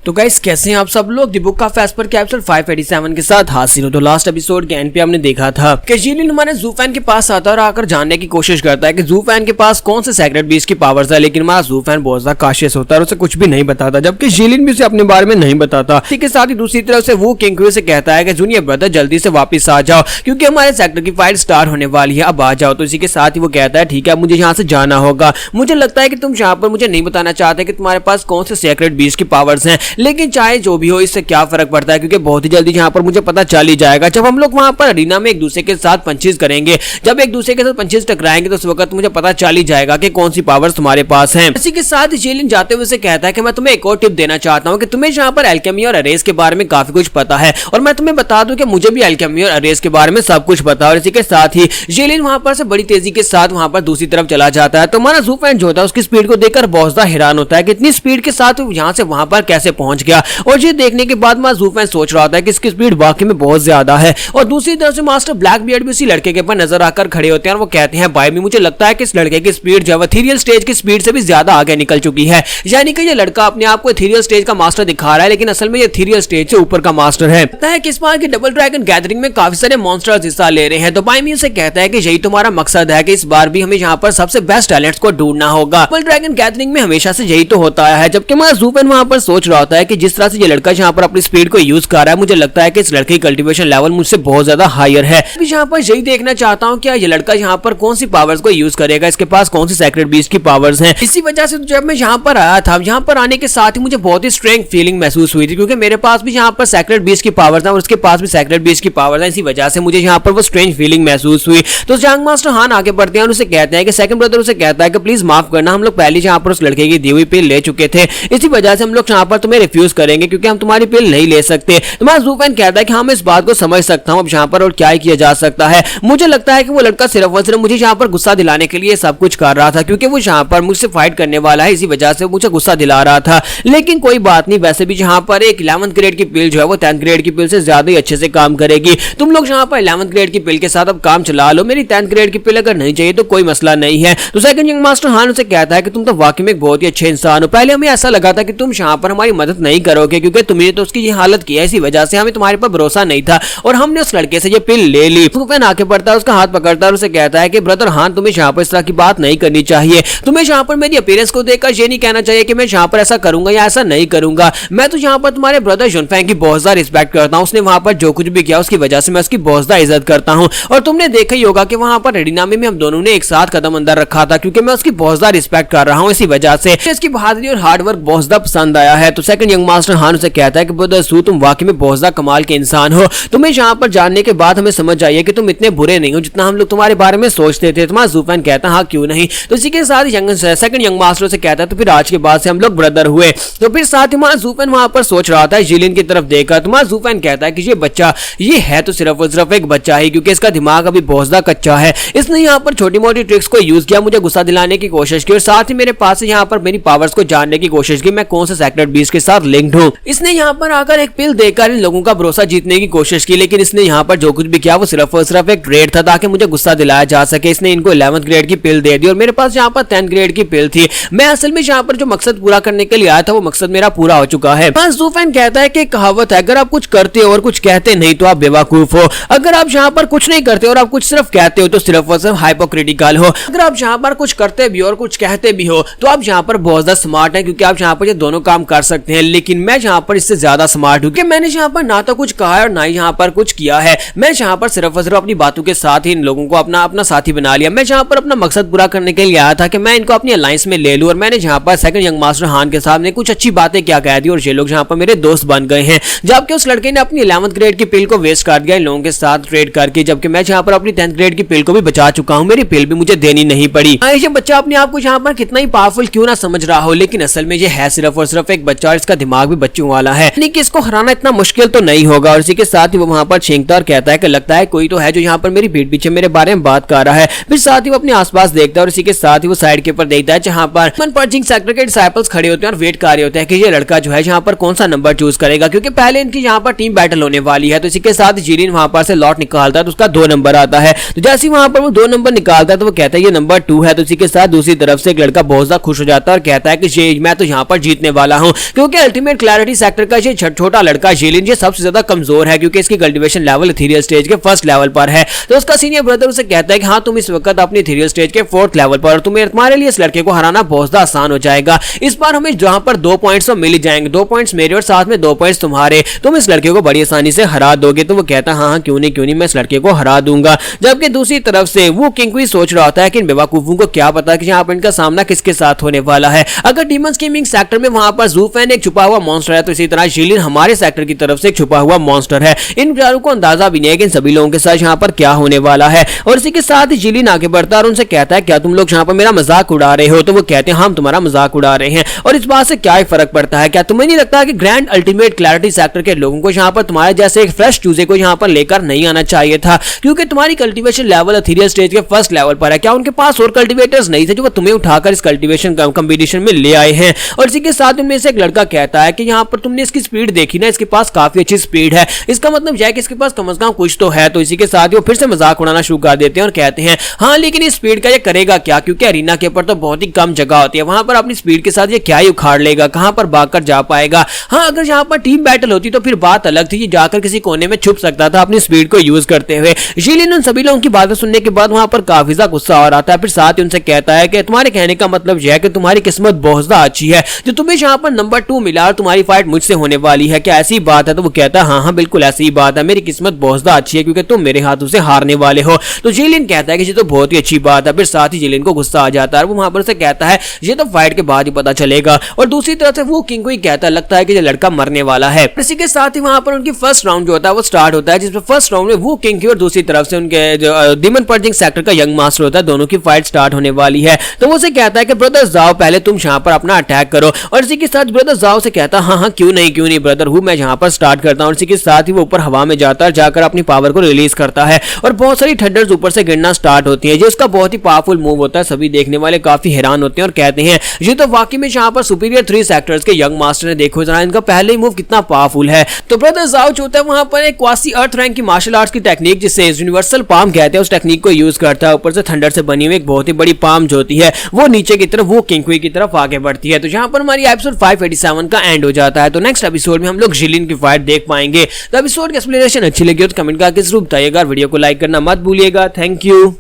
तो गाइस कैसे हैं आप सब लोग। द बुक ऑफ एस्पर के एपिसोड 587 के साथ हाजिर हो। तो लास्ट एपिसोड के एंड पे हमने देखा था कि जिलिन हमारे ज़ूफैन के पास आता है और आकर जानने की कोशिश करता है कि ज़ूफैन के पास कौन से सेक्रेट बीस्ट की पावर्स है, लेकिन हमारा ज़ूफैन बहुत ज्यादा काशियस होता है और उसे कुछ भी नहीं बताता, जबकि जिलिन भी उसे अपने बारे में नहीं बताता। इसी के साथ ही दूसरी तरफ से वो किंग से कहता है कि जूनियर ब्रदर जल्दी से वापस आ जाओ क्योंकि हमारे सेक्टर की फाइट स्टार्ट होने वाली है, अब आ जाओ। तो इसी के साथ ही वो कहता है ठीक है मुझे यहाँ से जाना होगा। मुझे लगता है कि तुम यहाँ पर मुझे नहीं बताना चाहते कि तुम्हारे पास कौन से सेक्रेट बीस्ट की पावर्स हैं, लेकिन चाहे जो भी हो इससे क्या फर्क पड़ता है क्योंकि बहुत ही जल्दी यहाँ पर मुझे पता चल ही जाएगा जब हम लोग वहां पर अरीना में एक दूसरे के साथ पंचेस करेंगे। जब एक दूसरे के साथ पंचेस टकराएंगे तो उस वक्त मुझे पता चल ही जाएगा कि कौन सी पावर्स तुम्हारे पास हैं। इसी के साथ जेलिन जाते हुए से कहता है कि मैं तुम्हें एक और टिप देना चाहता हूँ कि तुम्हें यहाँ पर एल्केमी और अरेज के बारे में काफी कुछ पता है और मैं तुम्हें बता दूं कि मुझे भी एल्केमी और अरेज के बारे में सब कुछ पता है। और इसी के साथ ही जेलिन वहां पर से बड़ी तेजी के साथ वहां पर दूसरी तरफ चला जाता है। तो हमारा ज़ूफैन जो होता है उसकी स्पीड को देखकर बहुत ज्यादा हैरान होता है कि इतनी स्पीड के साथ यहाँ से वहां पर कैसे पहुंच गया। और ये देखने के बाद ज़ूफैन सोच रहा था कि इसकी स्पीड वाकई में बहुत ज्यादा है। और दूसरी तरफ से मास्टर ब्लैक बियर्ड भी उसी लड़के के ऊपर नजर आकर खड़े होते हैं और वो कहते हैं भाई भी मुझे लगता है कि इस लड़के की स्पीड जो है इथीरियल स्टेज की स्पीड से भी ज्यादा आगे निकल चुकी है, यानी कि ये लड़का अपने आप को इथीरियल स्टेज का मास्टर दिखा रहा है लेकिन असल में ये इथीरियल स्टेज से ऊपर का मास्टर है। लगता है कि इस बार की डबल ड्रैगन गैदरिंग में काफी सारे मॉन्स्टर्स हिस्सा ले रहे हैं। तो बाइमी उसे कहता है कि यही तुम्हारा मकसद है कि इस बार भी हमें यहाँ पर सबसे बेस्ट टैलेंट्स को ढूंढना होगा। डबल ड्रैगन गैदरिंग में हमेशा से यही तो होता है। जबकि हमारा ज़ूफैन वहां पर सोच रहा होता है कि जिस तरह से ये लड़का यहाँ पर अपनी स्पीड को यूज कर रहा है, मुझे लगता है कि इस लड़के की कल्टीवेशन लेवल मुझसे बहुत ज्यादा हायर है। अभी यहाँ पर यही देखना चाहता हूँ क्या ये लड़का यहाँ पर कौन सी पावर्स को यूज करेगा, इसके पास कौन सी सेक्रेट बीस्ट की पावर्स हैं। इसी वजह से जब मैं यहाँ पर आया था, यहाँ पर आने के साथ ही मुझे बहुत ही स्ट्रेंथ फीलिंग महसूस हुई थी क्योंकि मेरे पास भी यहाँ पर सेक्रेट बीस्ट की पावर्स है और उसके पास भी सेक्रेट बीस्ट की पावर्स है। इसी वजह से मुझे यहाँ पर वो स्ट्रेंज फीलिंग महसूस हुई। तो जंग मास्टर हान आगे बढ़ते हैं और उसे कहते हैं कि सेकंड ब्रदर उसे कहता है कि प्लीज माफ करना, हम लोग पहले यहाँ पर उस लड़के की दी हुई पिल ले चुके थे, इसी वजह से हम लोग यहाँ पर तुम्हें रिफ्यूज करेंगे क्योंकि हम तुम्हारी पिल नहीं ले सकते। तुम्हारा ज़ूफैन कहता है कि हाँ मैं इस बात को समझ सकता हूँ अब यहाँ पर और क्या ही किया जा सकता है। मुझे लगता है कि वो लड़का सिर्फ और सिर्फ मुझे यहाँ पर गुस्सा दिलाने के लिए सब कुछ कर रहा था क्योंकि वो यहाँ पर मुझसे फाइट करने वाला है, इसी वजह से मुझे गुस्सा दिला रहा था। लेकिन कोई बात नहीं, वैसे भी यहाँ पर एक 11th ग्रेड की पिल जो है वो 10th ग्रेड की पिल से ज्यादा ही अच्छे से काम करेगी। तुम लोग यहाँ पर 11th ग्रेड की पिल के साथ अब काम चला लो, मेरी 10th ग्रेड की पिल अगर नहीं चाहिए तो कोई मसला नहीं है। तो सेकंड यंग मास्टर हान उसे कहता है कि तुम तो वाकई में बहुत ही अच्छे इंसान हो, पहले हमें ऐसा लगा था कि तुम यहाँ पर हमारी मदद नहीं करोगे क्योंकि तुमने तो उसकी ये हालत की है, इसी वजह से हमें तुम्हारे पर भरोसा नहीं था और हमने उस लड़के से ये पिल ले ली। ज़ूफैन आके पड़ता है, उसका हाथ पकड़ता है और उसे कहता है कि ब्रदर हान तुम्हें यहाँ पर इस तरह की बात नहीं करनी चाहिए, तुम्हें यहाँ पर मेरी अपीयरेंस को देखकर ये नहीं कहना चाहिए कि मैं यहाँ पर ऐसा करूंगा या ऐसा नहीं करूंगा। मैं तो यहाँ पर तुम्हारे ब्रदर जुनफैंग की बहुत ज्यादा रिस्पेक्ट करता हूँ, उसने वहां पर जो कुछ भी किया उसकी वजह से मैं उसकी बहुत ज्यादा इज्जत करता हूँ। और तुमने देखा ही होगा कि वहां पर अरीना में हम दोनों ने एक साथ कदम अंदर रखा था क्योंकि मैं उसकी बहुत ज्यादा रिस्पेक्ट कर रहा हूँ, इसी वजह से इसकी बहादुरी और हार्डवर्क बहुत ज्यादा पसंद आया है। तो सेकंड यंग मास्टर हान उसे कहता है कि ब्रदर सू तुम वाकई में बहुत ज्यादा कमाल के इंसान हो, तुम्हें यहाँ पर जानने के बाद हमें समझ आई है कि तुम इतने बुरे नहीं हो जितना हम लोग तुम्हारे बारे में सोचते थे। तुम्हारा ज़ूफैन कहता है हाँ क्यों नहीं। तो इसी के साथ सेकंड यंग मास्टर से कहता है तो फिर आज के बाद से हम लोग ब्रदर हुए। तो फिर साथ ही हमारा ज़ूफैन वहां पर सोच रहा था जिलिन की तरफ देखकर, तुम्हारा ज़ूफैन कहता है कि ये बच्चा ये है तो सिर्फ और सिर्फ एक बच्चा ही क्योंकि इसका दिमाग अभी बहुत ज्यादा कच्चा है, इसने यहाँ पर छोटी मोटी ट्रिक्स को यूज किया, मुझे गुस्सा दिलाने की कोशिश की और साथ ही मेरे पास से यहाँ पर मेरी पावर्स को जानने की कोशिश की मैं कौन से सेक्रेट बीस्ट के साथ लिंक्ड हूँ। इसने यहाँ पर आकर एक पिल देकर इन लोगों का भरोसा जीतने की कोशिश की, लेकिन इसने यहाँ पर जो कुछ भी किया वो सिर्फ और सिर्फ एक ट्रेड था ताकि मुझे गुस्सा दिलाया जा सके। इसने इनको 11th ग्रेड की पिल दे दी और मेरे पास यहाँ पर 10th ग्रेड की पिल थी। मैं असल में यहाँ पर जो मकसद पूरा करने के लिए आया था वो मकसद मेरा पूरा हो चुका है। ज़ूफैन कहता है कि कहावत है अगर आप कुछ करते हो और कुछ कहते नहीं तो आप बेवकूफ हो, अगर आप यहाँ पर कुछ नहीं करते और आप कुछ सिर्फ कहते हो तो सिर्फ और सिर्फ हाइपोक्रिटिकल हो, अगर आप यहाँ पर कुछ करते भी हो और कुछ कहते भी हो तो आप यहाँ पर बहुत ज्यादा स्मार्ट हैं क्योंकि आप यहाँ पर ये दोनों काम कर सकते हैं। लेकिन मैं यहाँ पर इससे ज्यादा स्मार्ट हूँ कि मैंने यहाँ पर ना तो कुछ कहा है और ना ही यहाँ पर कुछ किया है। मैं यहाँ पर सिर्फ और सिर्फ अपनी बातों के साथ ही इन लोगों को अपना साथी बना लिया। मैं यहाँ पर अपना मकसद पूरा करने के लिए आया था कि मैं इनको अपनी अलायंस में ले लूं और मैंने यहाँ पर सेकंड यंग मास्टर हान के सामने कुछ अच्छी बातें क्या कह दी और ये लोग यहाँ पर मेरे दोस्त बन गए हैं। जबकि उस लड़के ने अपनी 11th ग्रेड की पिल को वेस्ट कर दिया इन लोगों के साथ ट्रेड करके, जबकि मैं यहाँ पर अपनी 10th ग्रेड की पिल को भी बचा चुका हूँ, मेरी पिल भी मुझे देनी नहीं पड़ी। ये बच्चा अपने आप को यहाँ पर कितना ही पावरफुल क्यों ना समझ रहा हो, लेकिन असल में ये है सिर्फ और सिर्फ एक बच्चा और इसका दिमाग भी बच्चों वाला है, यानी कि इसको हराना इतना मुश्किल तो नहीं होगा। और इसी के साथ ही वो वहां पर छींकता और कहता है कि लगता है कोई तो है जो यहाँ पर मेरी पीठ पीछे मेरे बारे में बात कर रहा है। फिर साथ ही वो अपने आसपास देखता है और इसी के साथ ही वो साइड के ऊपर देखता है जहाँ पर पर्जिंग सेक्टर के डिसाइपल्स खड़े होते हैं और वेट कर रहे होते हैं कि ये लड़का जो है यहाँ पर कौन सा नंबर चूज करेगा क्योंकि पहले इनकी यहाँ पर टीम बैटल होने वाली है। तो इसी के साथ जिलिन वहां पर से लॉट निकालता है तो उसका 2 नंबर आता है। तो जैसे वहां पर वो 2 नंबर निकालता है तो वो कहता है ये नंबर 2 है। तो इसी के साथ दूसरी तरफ से एक लड़का बहुत ज्यादा खुश हो जाता है और कहता है कि मैं तो यहाँ पर जीतने वाला हूँ क्योंकि क्योंकि अल्टीमेट क्लैरिटी सेक्टर का ये छोटा लड़का जिलिन ये सबसे ज्यादा कमजोर है, क्योंकि इसकी कल्टीवेशन लेवल इथेरियल स्टेज के फर्स्ट लेवल पर है। तो उसका सीनियर ब्रदर उसे कहता है कि हाँ तुम इस वक्त अपनी इथेरियल स्टेज के फोर्थ लेवल पर, तुम्हारे लिए इस लड़के को हराना बहुत ज्यादा आसान हो जाएगा। इस बार हमें जहां पर 2 पॉइंट्स तो मिल ही जाएंगे, 2 पॉइंट्स मेरे और साथ में 2 पॉइंट्स तुम्हारे, तुम इस लड़के को बड़ी आसानी से हरा दोगे। तो वो कहता है हाँ क्यों नहीं मैं इस लड़के को हरा दूंगा। जबकि दूसरी तरफ से वो किंग सोच रहा होता है कि इन बेवकूफों को क्या पता कि यहाँ पर इनका सामना किसके साथ होने वाला है। अगर डीमन स्कीमिंग सेक्टर में वहां पर ज़ू फैन एक छुपा हुआ मॉन्स्टर है, तो इसी तरह जिलिन हमारे सेक्टर की तरफ से एक छुपा हुआ मॉन्स्टर है। इन बेचारों को अंदाजा भी नहीं है कि इन सभी लोगों के साथ यहाँ पर क्या होने वाला है। और इसी के साथ ही जिलिन आगे बढ़ता है और उनसे कहता है क्या तुम लोग यहाँ पर मेरा मजाक उड़ा रहे हो? तो वो कहते हैं हम तुम्हारा मजाक उड़ा रहे हैं, और इस बात से क्या फर्क पड़ता है? क्या तुम्हें नहीं लगता कि ग्रैंड अल्टीमेट क्लैरिटी सेक्टर के लोगों को यहाँ पर तुम्हारे जैसे एक फ्रेश चूजे को यहाँ पर लेकर नहीं आना चाहिए था, क्योंकि तुम्हारी कल्टीवेशन लेवल इथेरियल स्टेज के फर्स्ट लेवल पर है। क्या उनके पास और कल्टीवेटर्स नहीं थे जो तुम्हें उठाकर इस कल्टीवेशन कंपटीशन में ले आए हैं? और इसी के साथ उनमें से एक लड़का कहता है कि यहाँ पर तुमने इसकी स्पीड देखी ना, इसके पास काफी अच्छी स्पीड है, इसका मतलब यह है कि इसके पास कम से कम कुछ तो है। तो इसी के साथ वो फिर से मजाक उड़ाना शुरू कर देते हैं और कहते हैं हाँ लेकिन इस स्पीड का ये करेगा क्या, क्योंकि अरीना के ऊपर तो बहुत ही कम जगह होती है, वहां पर अपनी स्पीड के साथ ये क्या ही उखाड़ लेगा, कहां पर भागकर जा पाएगा। हाँ अगर यहाँ पर टीम बैटल होती तो फिर बात अलग थी, ये जाकर किसी कोने में छुप सकता था अपनी स्पीड को यूज करते हुए। जिलिन उन सभी लोगों की बातें सुनने के बाद वहां पर काफी ज्यादा गुस्सा आ रहा था। फिर साथ ही उनसे कहता है कि तुम्हारे कहने का मतलब यह है कि तुम्हारी किस्मत बहुत ज्यादा अच्छी है जो तुम्हें यहाँ पर नंबर 2 मिला और तुम्हारी फाइट मुझसे होने वाली है, क्या ऐसी बात है? तो वो कहता है हाँ बिल्कुल ऐसी बात है, मेरी किस्मत बहुत ज्यादा अच्छी है क्योंकि तुम मेरे हाथों से हारने वाले हो। तो जिलिन कहता है कि ये तो बहुत ही अच्छी बात है। फिर साथ ही जिलिन को गुस्सा आ जाता है, वो वहां पर से कहता है ये तो फाइट के बाद ही पता चलेगा। और दूसरी तरफ से वो किंग को ही कहता लगता है कि ये लड़का मरने वाला है। इसी के साथ ही वहां पर उनकी फर्स्ट राउंड जो होता है वो स्टार्ट होता है, जिसमें फर्स्ट राउंड में वो किंग की और दूसरी तरफ से उनके जो डीमन पर्जिंग सेक्टर का यंग मास्टर होता है, दोनों की फाइट स्टार्ट होने वाली है। तो वो उसे कहता है कि ब्रदर जाओ पहले तुम यहाँ पर अपना अटैक करो। और इसी के साथ ब्रदर जाओ से कहता है हाँ क्यों नहीं ब्रदर हूँ मैं यहाँ पर स्टार्ट करता हूँ। इसी के साथ ही वो ऊपर हवा में जाता है, जाकर अपनी पावर को रिलीज करता है और बहुत सारी थंडर्स ऊपर से गिरना स्टार्ट होती है, जो उसका बहुत ही पावरफुल मूव होता है। सभी देखने वाले काफी हैरान होते हैं और कहते हैं ये तो वाकई में यहाँ पर सुपीरियर 3 सेक्टर्स के यंग मास्टर ने, देखो जरा इनका पहले ही मूव कितना पावरफुल है। तो ब्रदर जाओ होता है वहां पर एक क्वासी अर्थ रैंक की मार्शल आर्ट्स की टेक्निक जिसे यूनिवर्सल पाम कहते हैं, उस टेक्निक को यूज करता है। ऊपर से थंडर से बनी हुई एक बहुत ही बड़ी पाम जो होती है वो नीचे की तरफ वो किंग की तरफ आगे बढ़ती है। तो यहाँ पर हमारी एपिसोड 587 का एंड हो जाता है। तो नेक्स्ट एपिसोड में हम लोग जिलिन की फाइट देख पाएंगे। तो एपिसोड की एक्सप्लेनेशन अच्छी लगी हो तो कमेंट करके जरूर बताइएगा, वीडियो को लाइक करना मत भूलिएगा। Thank you.